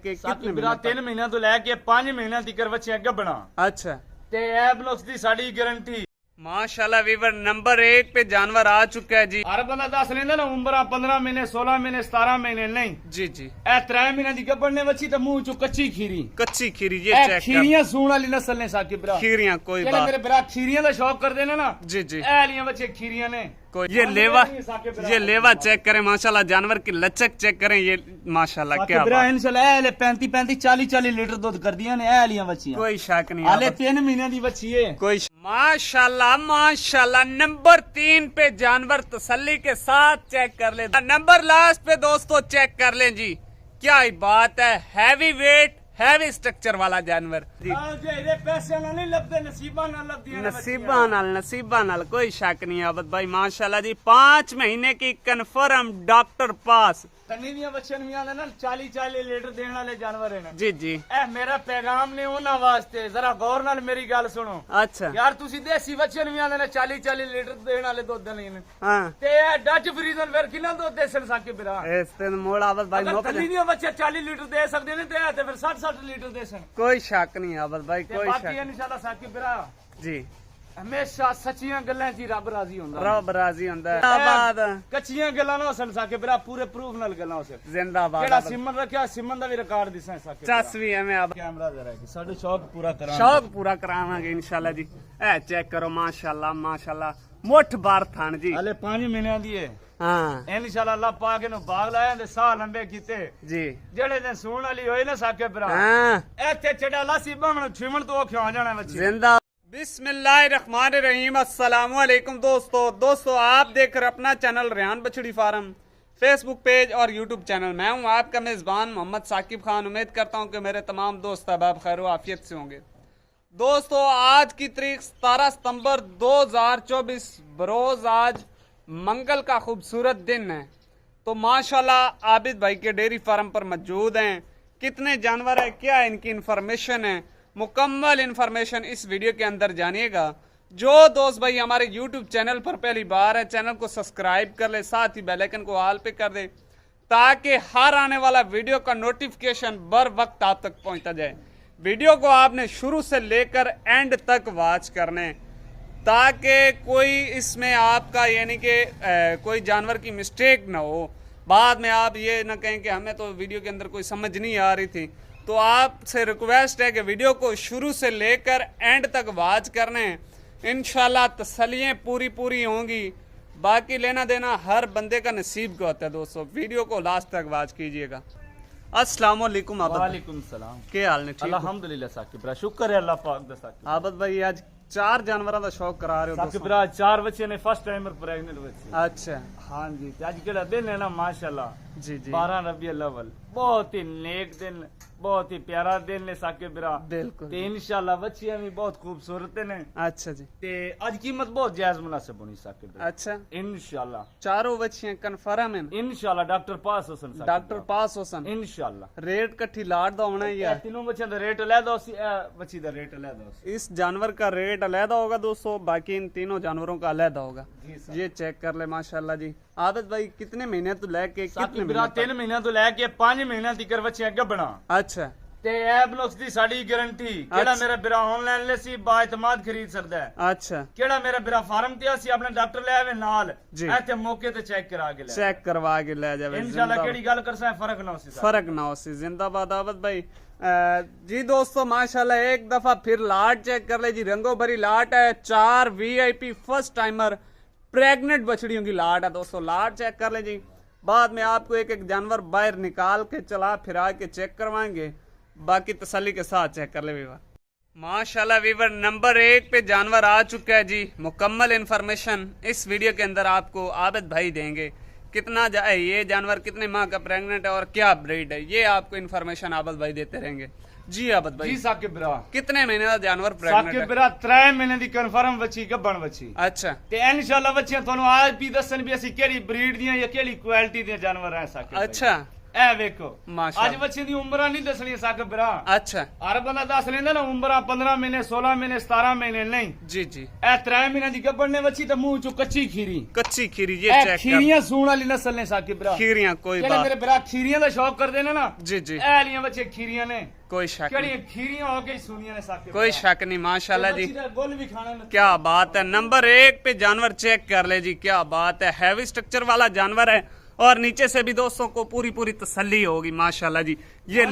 लैके कितने बिरा 3 महीने तो लैके 5 महीने तक बच्चे गब्बना। अच्छा ते एबनोक्स दी साडी गारंटी। माशाल्लाह वीवर नंबर 1 पे जानवर आ चुका है जी। हर बंदा दस लेंदा ना उम्र 15 महीने 16 महीने 17 महीने नहीं जी जी ए 3 महीने दी गब्बने बच्ची ते मुंह चो कच्ची खीरी कच्ची खीरी ये चेक कर। खीरियां सूण वाली नस्ल ने साकिब बिरा। खीरियां कोई जेड़े बात मेरे बिरा खीरियां दा शौक करदे ने ना जी जी ए लियां बच्चे खीरियां ने। कोई ये लेवा चेक करें माशाल्लाह जानवर की लचक चेक करें ये माशाल्लाह क्या बिरा बात। इंशाल्लाह ए ले 35 40 लीटर दूध कर दिया ने ए लियां बच्चियां। कोई शक नहीं हाले 3 महीने दी बच्ची है। कोई माशाल्लाह माशाल्लाह नंबर 3 पे जानवर तसल्ली के साथ चेक कर ले। नंबर लास्ट पे दोस्तों चेक कर लें जी, क्या ही बात है, हैवी वेट हैवी स्ट्रक्चर वाला जानवर जी। पैसे नहीं लभदे नसीबा नाल कोई शक नहीं आबद भाई माशाल्लाह जी। 5 महीने की कन्फर्म डॉक्टर पास तन्नी दियां बच्चियां भी आंदे ना 40 लीटर देने वाले जानवर है ना जी जी। ए मेरा पैगाम ने उन्हां वास्ते जरा गौर नाल मेरी गल सुनो। अच्छा यार तुसी देसी बच्चियां भी आंदे ना 40 लीटर देने वाले दुध लेने हाँ ते डच फ्रीजन फिर किन्ना दुध दे सन साके बिरा। इस दिन मोड़ आबद भाई अगर तन्नी दियां बच्चे 40 लीटर दे सकदे ने ते फिर 60 लीटर दे सन। कोई शक नहीं आबद भाई कोई बाकी शक इंशाल्लाह साके बिरा जी। हमेशा सच्चियां गल्लां च रब राजी हुंदा। रब राजी हुंदा है। जिंदाबाद कच्चियां गल्लां ना सन साके बिरा पूरे प्रूफ नाल गल्लां हो सन। जिंदाबाद। जेड़ा सिमन रखया सिमन दा भी रिकॉर्ड दिसा साके। 80 हमें अब कैमरा जरा कि साडे शौक पूरा करा शौक पूरा करावांगे इंशाल्लाह जी। ए चेक करो माशाल्लाह माशाल्लाह मुठ बार थान जी। हले 5 महीने दी है। हाँ इंशाल्लाह अल्लाह पाक इनु बाग लाया ते साह लंबे कीते जी। जेड़े दिन सूण वाली होई ना साके बिरा हाँ इथे चढ़ा लासी बमण छिमण तो खिया जाना बच्चे। जिंदा बिस्मिल्लाहिर्रहमानिर्रहीम। अस्सलामुअलैकुम दोस्तों आप देख रहे अपना चैनल रेहान बछड़ी फार्म फेसबुक पेज और यूट्यूब चैनल। मैं हूं आपका मेजबान मोहम्मद साकिब खान। उम्मीद करता हूं कि मेरे तमाम दोस्त अहबाब खैर आफियत से होंगे। दोस्तों आज की तारीख 17 सितंबर 2024 बरोज आज मंगल का खूबसूरत दिन है। तो माशाल्लाह आबिद भाई के डेयरी फार्म पर मौजूद हैं। कितने जानवर है, क्या इनकी इंफॉर्मेशन है, मुकम्मल इंफॉर्मेशन इस वीडियो के अंदर जानिएगा। जो दोस्त भाई हमारे YouTube चैनल पर पहली बार है चैनल को सब्सक्राइब कर ले, साथ ही बेल आइकन को ऑल पे कर दे ताकि हर आने वाला वीडियो का नोटिफिकेशन बर वक्त आप तक पहुंचता जाए। वीडियो को आपने शुरू से लेकर एंड तक वॉच करने ताकि कोई इसमें आपका यानी कि कोई जानवर की मिस्टेक ना हो। बाद में आप ये ना कहें कि हमें तो वीडियो के अंदर कोई समझ नहीं आ रही थी। तो आपसे रिक्वेस्ट है कि वीडियो को शुरू से लेकर एंड तक वॉच करने, इंशाल्लाह तसल्लियाँ पूरी होंगी। बाकी लेना देना हर बंदे का नसीब का होता है। दोस्तों वीडियो को लास्ट तक वॉच कीजिएगा। अस्सलाम वालेकुम आबद। वालेकुम सलाम। क्या हाल ने? ठीक अल्हम्दुलिल्लाह साकिब बिरा शुक्र है अल्लाह पाक दा साकिब। आबद भाई आज 4 जानवरों का शौक करा रहे हो साकिब बिरा 4 बच्चे ने फर्स्ट टाइमर प्रेग्नेंट बच्चे। अच्छा हां जी आज केड़ा दिन है ना माशाल्लाह जी जी 12 रबीउल अव्वल बहुत ही नेक दिन बहुत ही प्यारा दिन ने साकिब बिरा। बिल्कुल ते इंशाल्लाह बच्चियां भी बहुत खूबसूरत ने। अच्छा जी ते आज कीमत बहुत जायज मुनासिब होनी साकिब बिरा। अच्छा इंशाल्लाह चारों बच्चियां कन्फर्म है? इंशाल्लाह डॉक्टर पास होसन साकिब डॉक्टर पास होसन इंशाल्लाह। रेट कट्ठी लाट दा होना ही है। तीनों बच्चों दा रेट अलग होसी बच्ची दा रेट अलग होसी। इस जानवर का रेट अलग होगा दोस्तों, बाकी इन तीनों जानवरों का अलग होगा। ये चेक कर ले माशाल्लाह जी। आदत भाई कितने महीने तो लेके कितने बिरा 3 महीने तो लेके 5 महीने तक बच्चे गब्बना। अच्छा ते एबनोक्स दी साडी गारंटी केड़ा मेरा बिरा ऑनलाइन ले सी बाइतमाद खरीद सकदा है। अच्छा केड़ा मेरा बिरा फार्म ते आसी अपने डॉक्टर ले आवे नाल ऐते मौके ते चेक करा के ले चेक करवा के ले जावे। इंशाल्लाह केड़ी गल करसा फर्क ना होसी फर्क ना होसी। जिंदाबाद आबद भाई। जी दोस्तों माशाल्लाह एक दफा फिर लाट चेक कर ले जी। रंगो भरी लाट है। 4 VIP फर्स्ट टाइमर प्रेग्नेंट बछड़ियों की लाट है दोस्तों। लाट चेक कर ले जी। बाद में आपको एक जानवर बाहर निकाल के चला फिरा के चेक करवाएंगे। बाकी तसल्ली के साथ चेक कर ले वीवर। माशाल्लाह वीवर नंबर 1 पे जानवर आ चुका है जी। मुकम्मल इंफॉर्मेशन इस वीडियो के अंदर आपको आबिद भाई देंगे। कितना ये जानवर कितने माह का प्रेग्नेंट है और क्या ब्रीड है ये आपको इंफॉर्मेशन आबिद भाई देते रहेंगे। जी आबिद भाई। जी साकिब बिरा कितने महीने का जानवर प्रेग्नेंट है? साकिब बिरा 3 महीने दी कंफर्म बच्ची गब्बन बच्ची। अच्छा ते इंशाल्लाह बच्चियां थानू आज भी दसन भी असि केड़ी ब्रीड दियां या केड़ी क्वालिटी दे जानवर है साकिब। अच्छा ए वेखो माशाल्लाह। आज बच्चे दी उम्र नहीं दसनी साकिब बिरा। अच्छा हर बंदा दस लेंदा ना उम्र 15 महीने 16 महीने 17 महीने नहीं। जी जी ए 3 महीने दी गब्बड़ ने बच्ची तो मुंह चो कच्ची खीरी। कच्ची खीरी ये ए चेक कर खीरियां सूण वाली नस्ल ने साकिब बिरा। खीरियां कोई जेड़े मेरे बात बिरा खीरियां दा शौक करदे ने ना जी जी ए वालियां बच्चे खीरियां ने कोई शक केड़ी नहीं खीरियां हो गई सुनियां ने साकिब कोई बिरा। शक नहीं माशाल्लाह जी। बच्ची दा गोल भी खाना न। क्या बात है नंबर 1 पे जानवर चेक कर ले जी क्या बात है हैवी स्ट्रक्चर वाला जानवर है और नीचे से भी दोस्तों को पूरी पूरी तसल्ली होगी माशाल्लाह जी। ये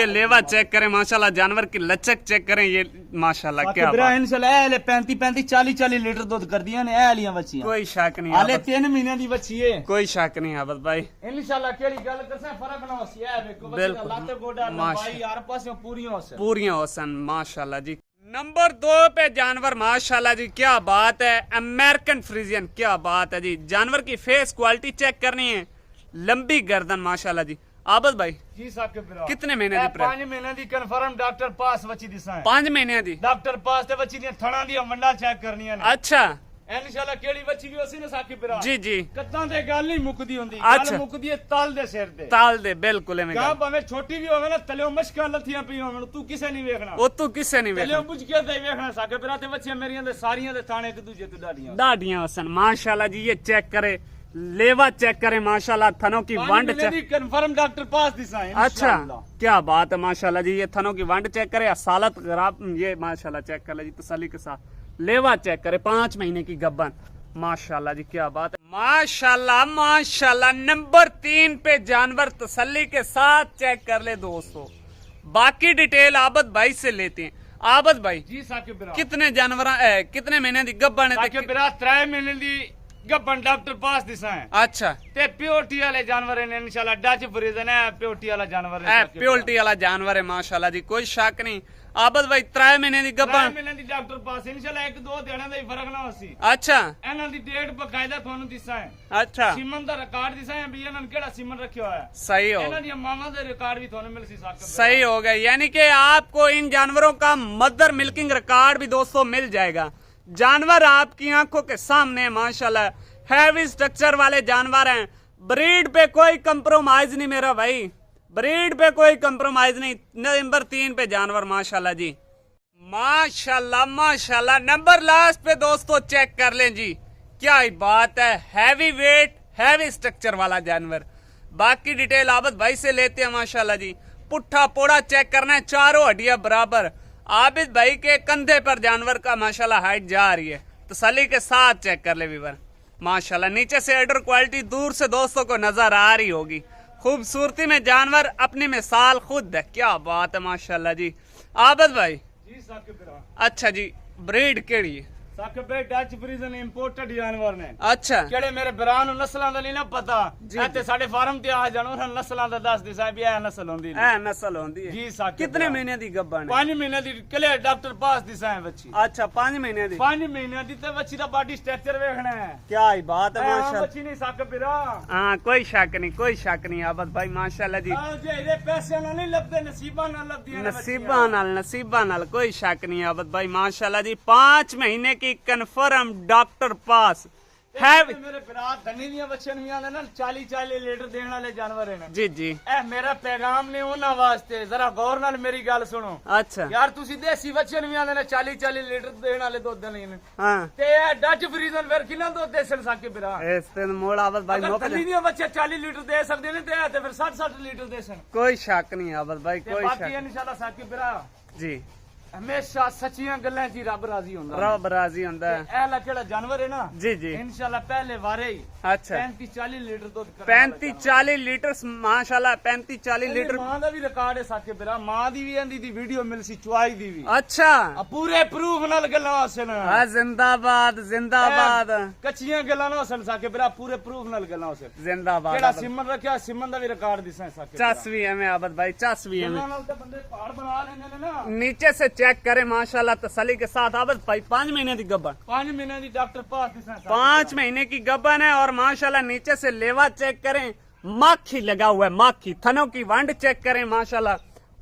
लेवा चेक करें माशाल्लाह जानवर की लचक चेक करें ये माशाल्लाह क्या बिरा बात। इंशाल्लाह ए ले 35 40 लीटर दूध कर दिया ने ए वालियां बच्चियां। कोई शक नहीं हाले आबद, 3 महीने दी बच्ची है। कोई शक नहीं आबद भाई इंशाल्लाह केड़ी गल करसे फर्क ना होसी ए देखो बच्ची बिल्कुल। दा लाते गोडा माशा- लंबाई हर पासे पूरी होसे। पूरियां होसन माशाल्लाह जी। नंबर 2 पे जानवर माशाल्लाह जी क्या बात है अमेरिकन फ्रीजियन क्या बात है जी। जानवर की फेस क्वालिटी चेक करनी है लंबी गर्दन माशाल्लाह जी। आबद भाई जी साकिब बिरा कितने महीने दी प्रेग? 5 महीने दी कंफर्म डॉक्टर पास बच्ची दिसा है। 5 महीने दी डॉक्टर पास ते बच्ची दी थणा दी मंडा चेक करनी है। अच्छा इंशाल्लाह केड़ी बच्ची भी होसी ने साकिब बिरा। जी जी कद्दां ते गल नहीं मुकदी हुंदी अच्छा। गल मुकदी है तल दे सिर ते। ताल दे बिल्कुल एवें गां गल। भाਵੇਂ छोटी भी होवे ना तले मशकां लथियां पई होवन तू किसे नहीं वेखना। ਉਹ ਤੂੰ ਕਿਸੇ ਨਹੀਂ तले ਵੇਖਣਾ बुझ के ते वेखना साकिब बिरा ते बच्चियां मेरियां दे सारियां दे थाने एक दूजे ते डाडियां। दाढ़ियां हसन माशाल्लाह जी। ये चेक करे लेवा चेक करे माशाल्लाह थनों की वंड चेक। कंफर्म डॉक्टर पास दिसा है अच्छा क्या बात है माशाल्लाह जी। ये थनों की वंड चेक करे असालत गराब ये माशाल्लाह चेक कर ले जी तसल्ली के साथ। लेवा चेक करे 5 महीने की गब्बन माशाल्लाह जी क्या बात है माशाल्लाह माशाल्लाह। नंबर 3 पे जानवर तसल्ली के साथ चेक कर ले दोस्तों। बाकी डिटेल आबद भाई से लेते हैं। आबद भाई जी साकिब बिरा कितने जानवर कितने महीने दी गब्बन है साकिब बिरा 3 महीने दी गब्बन डॉक्टर पास दिसा है। अच्छा ते प्योरिटी वाले जानवर ने इंशाल्लाह डच फ्रीजन है प्योरिटी वाला जानवर है साकिब बिरा। प्योरिटी वाला जानवर है माशाल्लाह जी कोई शक नहीं। आबद भाई 3 महीने दी 3 गब्बन। महीने दी डॉक्टर पास इंशाल्लाह 1-2 दिहाड़ियां दा ही फर्क ना होसी। अच्छा ਇਹਨਾਂ ਦੀ ਡੇਟ ਬਕਾਇਦਾ ਤੁਹਾਨੂੰ ਦਿਸਾ ਹੈ। अच्छा ਸੀਮਨ ਦਾ ਰਿਕਾਰਡ ਦਿਸਾ ਹੈ ਵੀ ਇਹਨਾਂ ਨੇ ਕਿਹੜਾ ਸੀਮਨ ਰੱਖਿਆ ਹੋਇਆ ਹੈ। सही हो ਇਹਨਾਂ ਦੀਆਂ ਮਾਵਾਂ ਦੇ ਰਿਕਾਰਡ ਵੀ ਤੁਹਾਨੂੰ ਮਿਲ ਸੀ ਸਾਕਿਬ। सही हो गया यानी कि आपको इन जानवरों का मदर मिल्किंग रिकॉर्ड भी दोस्तों मिल जाएगा। जानवर आपकी आंखों के सामने है माशाल्लाह हैवी स्ट्रक्चर वाले जानवर हैं। ब्रीड पे कोई कंप्रोमाइज नहीं मेरा भाई ब्रीड पे कोई कंप्रोमाइज नहीं। नंबर 3 पे जानवर माशाल्लाह जी माशाल्लाह माशाल्लाह। नंबर लास्ट पे दोस्तों चेक कर लें जी क्या ही बात है हैवी वेट हैवी स्ट्रक्चर वाला जानवर। बाकी डिटेल आबद भाई से लेते हैं माशाल्लाह जी। पुट्ठा पोड़ा चेक करना है चारों हड्डियां बराबर। आबिद भाई के कंधे पर जानवर का माशाल्लाह हाइट जा रही है तसल्ली के साथ चेक कर ले वीवर माशाल्लाह। नीचे से एडर क्वालिटी दूर से दोस्तों को नजर आ रही होगी। खूबसूरती में जानवर अपनी मिसाल खुद है क्या बात है माशाल्लाह जी। आबिद भाई जी साकिब बिरा अच्छा जी ब्रीड केड़ी है? ਸਾਕਿਬ ਬੇ ਡਚ ਫਰੀਜ਼ਨ ਇੰਪੋਰਟਡ ਜਾਨਵਰ ਨੇ। अच्छा ਕਿਹੜੇ ਮੇਰੇ ਬਰਾਂ ਨੂੰ ਨਸਲਾਂ ਦਾ ਨਹੀਂ ਨਾ ਪਤਾ ਇੱਥੇ ਸਾਡੇ ਫਾਰਮ ਤੇ ਆ ਜਾਣ ਉਹਨਾਂ ਨਸਲਾਂ ਦਾ ਦੱਸ ਦੇ ਸਾਹਿਬ ਇਹ ਨਸਲ ਹੁੰਦੀ ए नस्ल होती है जी साकिब कितने बिरा। महीने दी गब्बन है? 5 ਮਹੀਨੇ ਦੀ ਕਿਲੇ ਡਾਕਟਰ ਪਾਸ ਦਿਸਾ ਹੈ ਬੱਚੀ। अच्छा 5 महीने दी 5 ਮਹੀਨਿਆਂ ਦੀ ਤੇ ਬੱਚੀ ਦਾ ਬਾਡੀ ਸਟਰਕਚਰ ਵੇਖਣਾ ਹੈ। क्या ही बात है ਇਹ ਆਮ माशाल्लाह। ਬੱਚੀ ਨਹੀਂ ਸਾਕਿਬ ਬਿਰਾ। हाँ कोई शक नहीं आबद भाई माशाल्लाह जी। ਆਹ ਜੇ ਇਹਦੇ ਪੈਸੇ ਨਾਲ ਨਹੀਂ ਲੱਭਦੇ ਨਸੀਬਾਂ ਨਾਲ ਲੱਭਦੀਆਂ ਨੇ नसीबा नाल कोई शक नहीं आबद भाई माशाल्लाह जी। 5 महीने की कन्फर्म डॉक्टर पास है ਮੇਰੇ ਭਰਾ ਧਨੀ ਦੀਆਂ ਬੱਚੀਆਂ ਨੂੰ ਆਂਦੇ ਨਾ 40 ਲੀਟਰ ਦੇਣ ਵਾਲੇ ਜਾਨਵਰ ਨੇ। जी जी ਇਹ ਮੇਰਾ ਪੈਗਾਮ ਨੇ ਉਹਨਾਂ ਵਾਸਤੇ ਜ਼ਰਾ ਗੌਰ ਨਾਲ ਮੇਰੀ ਗੱਲ ਸੁਣੋ। अच्छा ਯਾਰ ਤੁਸੀਂ ਦੇਸੀ ਬੱਚਿਆਂ ਨੂੰ ਆਂਦੇ ਨੇ 40 ਲੀਟਰ ਦੇਣ ਵਾਲੇ ਦੁੱਧ ਨਹੀਂ ਨੇ हाँ ਤੇ ਇਹ ਡੱਚ ਫਰੀਜ਼ਨ ਫਿਰ ਕਿੰਨਾ ਦੁੱਧ ਦੇ ਸਨ ਸਾਕਿਬ ਬਿਰਾ। इस दिन मोड़ आबद भाई ਅਗਰ मौके ਧਨੀ ਦੀਆਂ ਬੱਚੇ 40 ਲੀਟਰ ਦੇ ਸਕਦੇ ਨੇ ਤੇ ਇਹ ਤੇ ਫਿਰ 60 ਲੀਟਰ ਦੇ ਸਨ। कोई शक नहीं आबद भाई ਤੇ कोई ਬਾਕੀ शक ਇਨਸ਼ਾਅੱਲਾ ਸਾਕਿਬ ਬਿਰਾ जी ਹਮੇਸ਼ਾ ਸੱਚੀਆਂ ਗੱਲਾਂ 'ਚ ਹੀ ਰੱਬ ਰਾਜ਼ੀ ਹੁੰਦਾ। रब राजी होंदा है ਇਹ ਲਾ ਕਿਹੜਾ ਜਾਨਵਰ ਹੈ ਨਾ जी जी ਇਨਸ਼ਾਅੱਲਾ ਪਹਿਲੇ ਵਾਰੇ ਹੀ अच्छा 35-40 ਲੀਟਰ ਦੁੱਧ 35-40 लीटर माशाल्लाह 35-40 लीटर ਮਾਂ ਦਾ ਵੀ ਰਿਕਾਰਡ ਹੈ ਸਾਕਿਬ ਬਿਰਾ। ਮਾਂ ਦੀ ਵੀ ਇਹਦੀ ਦੀ ਵੀਡੀਓ ਮਿਲ ਸੀ ਚੁਆਈ ਦੀ ਵੀ अच्छा ਆ ਪੂਰੇ ਪ੍ਰੂਫ ਨਾਲ ਗੱਲਾਂ ਹਸਨ। हाँ जिंदाबाद ਕੱਚੀਆਂ ਗੱਲਾਂ ਨਾ ਹਸਨ ਸਾਕਿਬ ਬਿਰਾ ਪੂਰੇ ਪ੍ਰੂਫ ਨਾਲ ਗੱਲਾਂ ਹਸਨ। जिंदाबाद ਕਿਹੜਾ ਸਿਮਨ ਰੱਖਿਆ ਸਿਮਨ ਦਾ ਵੀ ਰਿਕਾਰਡ ਦਿਸਾਂ ਸਾਕਿਬ ਬਿਰਾ। 80 में आबद भाई 80 में ਗੱਲਾਂ ਨਾਲ ਤਾਂ ਬੰਦੇ ਪਹਾੜ ਬਣਾ ਲੈਂਦੇ ਨੇ ਨਾ। नीचे से चेक करें माशाल्लाह तसल्ली के साथ आबद भाई 5 महीने की गब्बन 5 महीने ਦੀ ਡਾਕਟਰ ਪਾਸ ਦਿਸਾਂ ਸਾਕਿਬ 5 महीने की गब्बन है और माशाल्लाह नीचे से लेवा चेक करें माखी लगा हुआ है माखी थनों की वंड चेक करें माशाल्लाह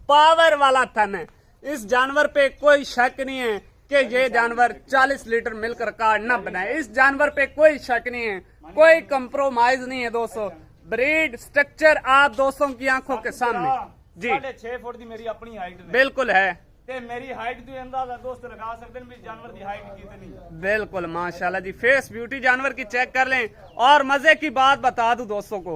पावर वाला थन है। इस जानवर पे कोई शक नहीं है कि ये जानवर 40 लीटर मिल्क रिकॉर्ड न बनाए। इस जानवर पे कोई शक नहीं है कोई कंप्रोमाइज नहीं है दोस्तों। ब्रीड स्ट्रक्चर आप दोस्तों की आंखों के सामने जी 6.5 फुट की मेरी अपनी हाइट है बिल्कुल है ते मेरी हाइट तो अंदाजा दोस्त लगा सकते हैं भी जानवर की हाइट कितनी है। बिल्कुल माशाल्लाह जी फेस ब्यूटी जानवर की चेक कर लें। और मजे की बात बता दूं दोस्तों को,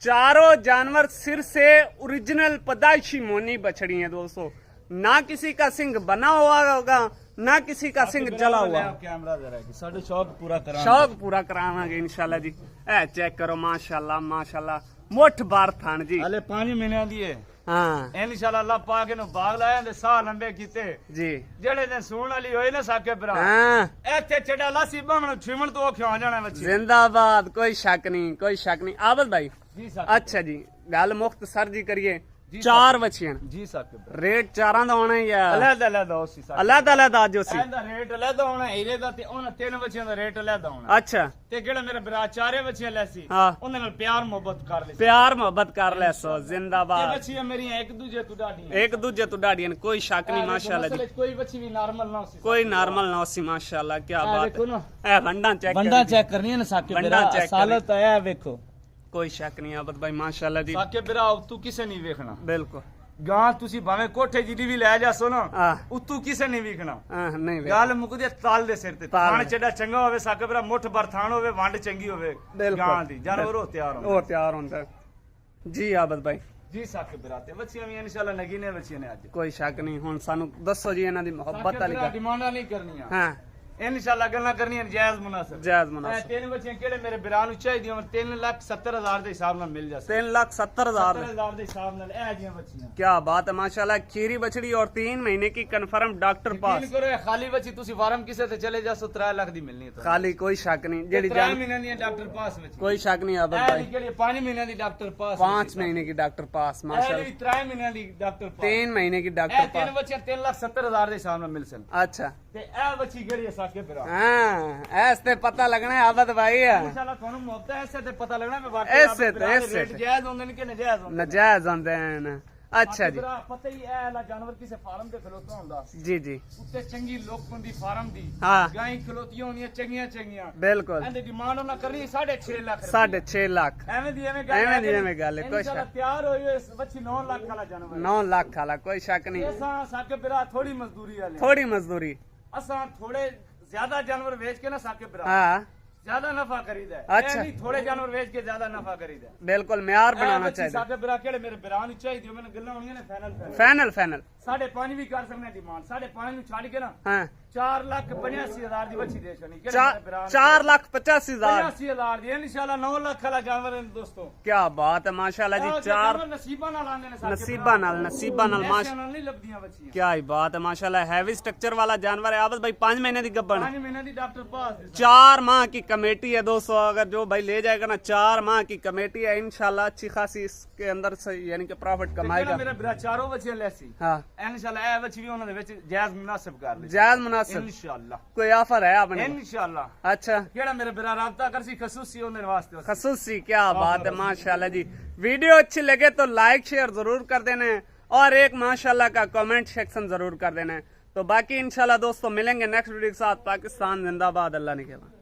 चारों जानवर सिर से ओरिजिनल पैदाइशी मोनी बछड़ी हैं दोस्तों, ना किसी का सिंग बना हुआ होगा ना किसी का सिंग जला हुआ। कैमरा जरा कि साडे शौक पूरा करा शौक पूरा करावांगे इंशाल्लाह जी। ए चेक करो माशाल्लाह माशाल्लाह मुठ बार थान जी हले 5 महीने दी है। हाँ इंशाल्लाह अल्लाह पाक इन्हू बाग लाया ते साह लंबे कीते जी जेड़े ने सूण वाली होई ना साके भरा हाँ इथे चढ़ा लासी बमण छिमण तो खिया जाना बच्ची जिंदाबाद कोई शक नहीं कोई शक नहीं। आबद भाई जी साहब अच्छा जी गल मुख्त सर जी करिए जी चार बच्चियां जी साके भरा रेट चारां दा होना या अलग उसी साहब अलग अलग आज सी ਇਹਦਾ ਰੇਟ ਲੈਦਾ ਹੋਣਾ ਹੀਰੇ ਦਾ ਤੇ ਉਹਨਾਂ 3 ਬੱਚਿਆਂ ਦਾ ਰੇਟ ਲੈਦਾ ਹੋਣਾ अच्छा ਤੇ ਜਿਹੜਾ ਮੇਰਾ ਭਰਾ ਚਾਰੇ ਬੱਚੀਆਂ ਲੈ ਸੀ हाँ ਉਹਨਾਂ ਨਾਲ ਪਿਆਰ ਮੁਹੱਬਤ ਕਰ ਲਈ प्यार मोहब्बत कर ले सो ਇਹ जिंदाबाद ਬੱਚੀਆਂ ਮੇਰੀਆਂ ਇੱਕ ਦੂਜੇ ਤੋਂ ਡਾਡੀਆਂ एक दूजे तो डाडियन कोई शक नहीं माशाल्लाह जी ਕੋਈ ਬੱਚੀ ਵੀ ਨਾਰਮਲ ਨਾ ਸੀ कोई नॉर्मल ना सी माशाल्लाह क्या बात ਦੇਖੋ ਨਾ है वंडा चेक ਬੰਦਾ ਚੈੱਕ ਕਰਨੀ ਹੈ ਨਾ ਸਾਕੇ ਬੰਦਾ ਭਰਾ check ਸਾਲਤ ਆਇਆ ਵੇਖੋ कोई शक नहीं आबद भाई माशाल्लाह जी ਸਾਕੇ ਭਰਾ ਤੂੰ ਕਿਸੇ ਨਹੀਂ ਵੇਖਣਾ बिल्कुल ਗਾਂ ਤੁਸੀਂ ਭਾਵੇਂ ਕੋਠੇ ਜਿੱਡੀ ਵੀ ਲੈ ਜਾਸੋ ਨਾ हाँ ਉਤੋਂ ਕਿਸੇ ਨਹੀਂ ਵੇਖਣਾ नहीं वे- ਗੱਲ ਮੁੱਕਦੀ ਹੈ ਤਾਲ ਦੇ ਸਿਰ ਤੇ ਤਾਲ ਥਾਣ ਦੇ। ਚੱਡਾ ਚੰਗਾ ਹੋਵੇ ਸਾਕੇ ਭਰਾ ਮੁੱਠ ਭਰ ਥਾਣ ਹੋਵੇ ਵੰਡ ਚੰਗੀ ਹੋਵੇ ਬਿਲਕੁਲ। ਗਾਂ ਦੀ ਜਾਨਵਰ ਉਹ ਤਿਆਰ ਹੋਣ वो तैयार होता है जी आबद भाई ਜੀ ਸਾਕੇ ਭਰਾ ਤੇ ਬੱਚੀਆਂ ਵੀ ਇਨਸ਼ਾਅੱਲਾ ਨਗੀਨੇ ਬੱਚੀਆਂ ਨੇ ਅੱਜ कोई शक नहीं हुन सानू दसो जी इन्हां दी मोहब्बत वाली गल ਡਿਮਾਂਡਾਂ ਨਹੀਂ ਕਰਨੀਆਂ हां ਇਨਸ਼ਾਅੱਲਾ ਗੱਲਾਂ ਕਰਨੀਆਂ ਜਾਇਜ਼ ਮੁਨਾਸਬ जायज ਇਹ मुनासिब ਤਿੰਨ ਬੱਚੀਆਂ ਕਿਹੜੇ ਮੇਰੇ ਬਿਰਾਂ ਨੂੰ ਚਾਹੀਦੀਆਂ 3,70,000 ਦੇ ਹਿਸਾਬ ਨਾਲ ਮਿਲ ਜਾਸੇ 3,70,000 3,70,000 ਦੇ ਹਿਸਾਬ ਨਾਲ ਇਹ ਜੀਆਂ ਬੱਚੀਆਂ क्या बात है माशाल्लाह खीरी बछड़ी और 3 महीने की कंफर्म डॉक्टर ਯਕੀਨ पास ਕਰੋ ਇਹ ਖਾਲੀ ਬੱਚੀ ਤੁਸੀਂ ਫਾਰਮ ਕਿਸੇ ਤੇ ਚਲੇ ਜਾਸੋ 3 ਲੱਖ ਦੀ ਮਿਲਣੀ ਹੈ खाली कोई शक नहीं जेड़ी 3 जान ਮਹੀਨਿਆਂ ਦੀ ਡਾਕਟਰ ਪਾਸ ਵਿੱਚ कोई शक नहीं आबद ਇਹ भाई ਕਿਹੜੀ 5 ਮਹੀਨਿਆਂ ਦੀ ਡਾਕਟਰ ਪਾਸ 5 महीने की डॉक्टर पास ਇਹ माशाल्लाह ਵੀ 3 ਮਹੀਨਿਆਂ ਦੀ ਡਾਕਟਰ ਪਾਸ 3 महीने की ਇਹ डॉक्टर ਤਿੰਨ पास ਬੱਚੀਆਂ 3,70,000 ਦੇ ਹਿਸਾਬ ਨਾਲ ਮਿਲ ਸਨ अच्छा ਤੇ ਇਹ ਬੱਚੀ ਕਿਹੜੀ ਹੈ ਸਾਕੇ ਭਰਾ हाँ ऐसे पता लगना है आबद भाई ਇਨਸ਼ਾਅੱਲਾ ਤੁਹਾਨੂੰ ਮੁਹੱਬਤ ਹੈ ਇਸੇ ਤੇ ਪਤਾ ਲੱਗਣਾ ਮੈਂ ਵਾਕਈ ਇਸੇ ਤੇ, ਇਸੇ ਰੇਟ ਤੇ। ਜਾਇਜ਼ ਹੁੰਦੇ ਨੇ ਕਿ ਨਜਾਇਜ਼ ਹੁੰਦੇ ਨੇ नजायज होंदे हैं अच्छा जी ਭਰਾ ਪਤਾ ਹੀ ਇਹ ਲਾ ਜਾਨਵਰ ਕਿਸੇ ਫਾਰਮ ਤੇ ਖਲੋਤਾ ਹੁੰਦਾ जी जी ਉੱਤੇ ਚੰਗੀ ਲੋਕ ਹੁੰਦੀ ਫਾਰਮ ਦੀ हाँ ਗਾਈ ਖਲੋਤੀਆਂ ਹੁੰਦੀਆਂ ਚੰਗੀਆਂ ਚੰਗੀਆਂ बिल्कुल ਇਹਦੀ ਡਿਮਾਂਡ ਉਹਨਾਂ ਕਰਨੀ 6.5 ਲੱਖ 6.5 लाख ਐਵੇਂ ਦੀ ਐਵੇਂ ਐਵੇਂ ਦੀ ਐਵੇਂ ਗੱਲ ਹੈ, ਕੋਈ ਇਨਸ਼ਾਅੱਲਾ ਤਿਆਰ ਹੋਈ ਹੋਈ ਇਸ ਬੱਚੀ 9 ਲੱਖ ਵਾਲਾ ਜਾਨਵਰ 9 लाख वाला कोई शक नहीं ਅਸਾਂ ਸਾਕੇ ਭਰਾ ਥੋੜੀ ਮਜ਼ਦੂਰੀ ਵਾਲੇ थोड़ी मजदूरी ਅਸਾਂ ਥੋੜੇ ਜ਼ਿਆਦਾ ਜਾਨਵਰ ਵੇਚ ਕੇ ਨਾ ਸਾਕੇ ਭਰਾ हाँ ਜ਼ਿਆਦਾ ਨਫਾ ਕਰੀਦਾ ਹੈ ਅੱਛਾ। ਇਹ ਨਹੀਂ ਥੋੜੇ ਜਾਨਵਰ ਵੇਚ ਕੇ ਜ਼ਿਆਦਾ ਨਫਾ ਕਰੀਦਾ ਹੈ। बिल्कुल म्यार ਇਹ बनाना ਬੱਚੀ चाहिए ਸਾਕੇ ਭਰਾ ਕਿਹੜੇ ਮੇਰੇ ਭਰਾ ਨੂੰ ਚਾਹੀਦੀ ਮੈਨੂੰ ਗੱਲਾਂ ਹੋਣੀਆਂ ਨੇ ਫਾਈਨਲ फैनल फैनल 5.5 ਵੀ ਕਰ ਸਕਦੇ ਡਿਮਾਂਡ 5.5 ਨੂੰ ਛੱਡ ਕੇ ਨਾ हाँ 4,85,000 ਦੀ ਬੱਚੀ ਦੇ ਛਣੀ ਕਿਹੜੇ ਮੇਰੇ ਭਰਾ ਨੂੰ 4,85,000 85,000 ਦੀ ਇਨਸ਼ਾਅੱਲਾ 9 ਲੱਖ ਵਾਲਾ ਜਾਨਵਰ ਹੈ ਦੋਸਤੋ क्या बात है माशाल्लाह जी ਇਹ 4 ਜਾਨਵਰ ਨਸੀਬਾਂ ਨਾਲ ਆਉਂਦੇ ਨੇ ਸਾਡੇ नसीबा नाल माश ਨਾਲ ਨਹੀਂ ਲੱਭਦੀਆਂ ਬੱਚੀਆਂ क्या ही बात है माशाल्लाह हैवी स्ट्रक्चर वाला जानवर है आबद भाई 5 महीने की गब्बन 5 महीने ਦੀ ਡਾਕਟਰ ਪਾਸ 4 माह की कमेटी है दोस्तों अगर जो भाई ले जाएगा ना 4 माह की कमेटी है इंशाल्लाह अच्छी खासी इसके अंदर से यानी कि प्रॉफिट कमाएगा ਮੇਰਾ ਭਰਾ ਚਾਰੋਂ ਬੱਚੀਆਂ ਲੈ ਸੀ हाँ ਇਨਸ਼ਾਅੱਲਾ ਇਹ ਬੱਚੀ ਵੀ ਉਹਨਾਂ ਦੇ ਵਿੱਚ ਜਾਇਜ਼ ਮੁਨਾਸਿਬ ਕਰ ਲਈ जायज मुनासिब ਇਨਸ਼ਾਅੱਲਾ कोई ऑफर है आपने ਇਨਸ਼ਾਅੱਲਾ अच्छा ਕਿਹੜਾ ਮੇਰੇ ਭਰਾ ਰਾਬਤਾ ਕਰਸੀ ਖਸੂਸੀ ਉਹਨਾਂ ਵਾਸਤੇ खसूसी क्या बात है माशाल्लाह जी। वीडियो अच्छी लगे तो लाइक शेयर जरूर कर देना है और एक माशाल्लाह का कमेंट सेक्शन जरूर कर देना है। तो बाकी इंशाल्लाह दोस्तों मिलेंगे नेक्स्ट वीडियो के साथ। पाकिस्तान जिंदाबाद, अल्लाह ने के बाद।